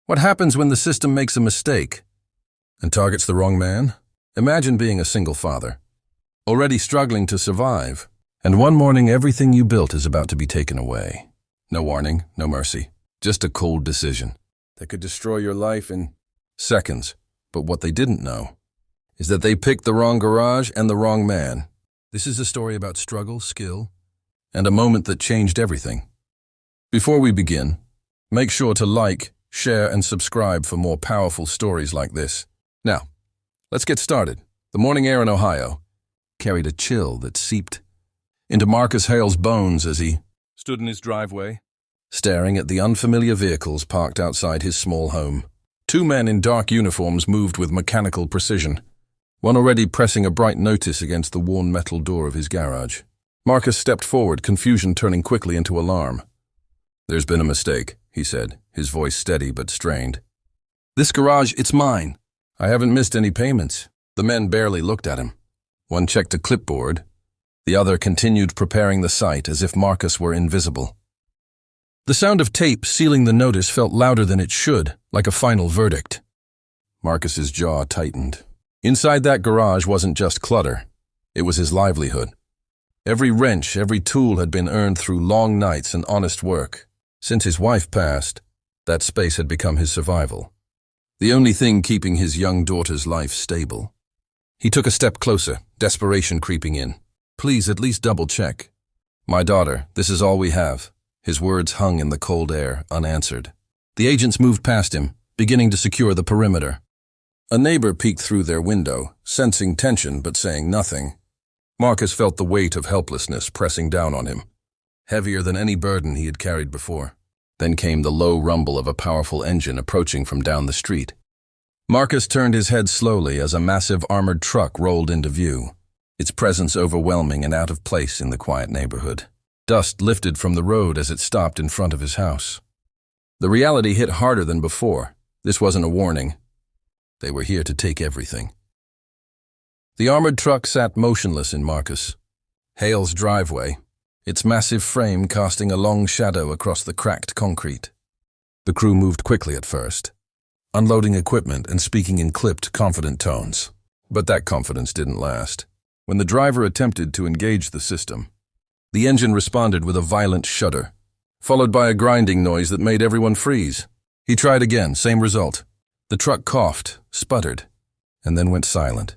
What happens when the system makes a mistake and targets the wrong man? Imagine being a single father, already struggling to survive, and one morning everything you built is about to be taken away. No warning, no mercy, just a cold decision that could destroy your life in seconds. But what they didn't know is that they picked the wrong garage and the wrong man. This is a story about struggle, skill, and a moment that changed everything. Before we begin, make sure to like, share, and subscribe for more powerful stories like this. Now, let's get started. The morning air in Ohio carried a chill that seeped into Marcus Hale's bones as he stood in his driveway, staring at the unfamiliar vehicles parked outside his small home. Two men in dark uniforms moved with mechanical precision, one already pressing a bright notice against the worn metal door of his garage. Marcus stepped forward, confusion turning quickly into alarm. "There's been a mistake," he said, his voice steady but strained. "This garage, it's mine. I haven't missed any payments." The men barely looked at him. One checked a clipboard. The other continued preparing the site as if Marcus were invisible. The sound of tape sealing the notice felt louder than it should, like a final verdict. Marcus's jaw tightened. Inside that garage wasn't just clutter. It was his livelihood. Every wrench, every tool had been earned through long nights and honest work. Since his wife passed, that space had become his survival, the only thing keeping his young daughter's life stable. He took a step closer, desperation creeping in. "Please, at least double-check." "My daughter, this is all we have." His words hung in the cold air, unanswered. The agents moved past him, beginning to secure the perimeter. A neighbor peeked through their window, sensing tension but saying nothing. Marcus felt the weight of helplessness pressing down on him, heavier than any burden he had carried before. Then came the low rumble of a powerful engine approaching from down the street. Marcus turned his head slowly as a massive armored truck rolled into view, its presence overwhelming and out of place in the quiet neighborhood. Dust lifted from the road as it stopped in front of his house. The reality hit harder than before. This wasn't a warning. They were here to take everything. The armored truck sat motionless in Marcus Hale's driveway, its massive frame casting a long shadow across the cracked concrete. The crew moved quickly at first, unloading equipment and speaking in clipped, confident tones. But that confidence didn't last. When the driver attempted to engage the system, the engine responded with a violent shudder, followed by a grinding noise that made everyone freeze. He tried again, same result. The truck coughed, sputtered, and then went silent.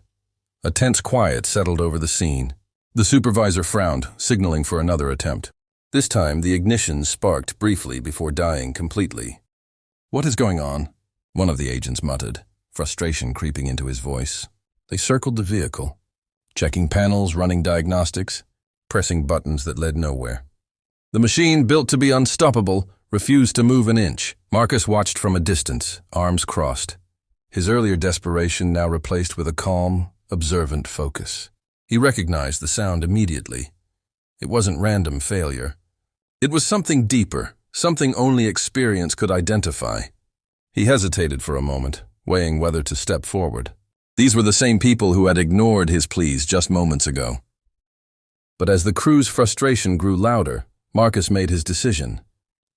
A tense quiet settled over the scene. The supervisor frowned, signaling for another attempt. This time, the ignition sparked briefly before dying completely. "What is going on?" one of the agents muttered, frustration creeping into his voice. They circled the vehicle, checking panels, running diagnostics, pressing buttons that led nowhere. The machine, built to be unstoppable, refused to move an inch. Marcus watched from a distance, arms crossed, his earlier desperation now replaced with a calm, observant focus. He recognized the sound immediately. It wasn't random failure. It was something deeper, something only experience could identify. He hesitated for a moment, weighing whether to step forward. These were the same people who had ignored his pleas just moments ago. But as the crew's frustration grew louder, Marcus made his decision.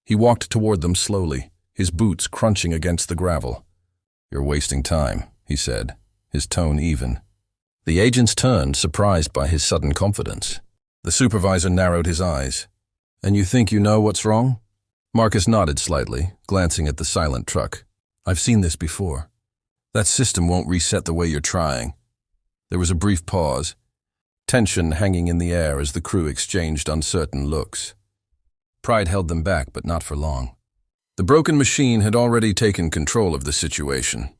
He walked toward them slowly, his boots crunching against the gravel. "You're wasting time," he said, his tone even. The agents turned, surprised by his sudden confidence. The supervisor narrowed his eyes. "And you think you know what's wrong?" Marcus nodded slightly, glancing at the silent truck. "I've seen this before. That system won't reset the way you're trying." There was a brief pause, tension hanging in the air as the crew exchanged uncertain looks. Pride held them back, but not for long. The broken machine had already taken control of the situation.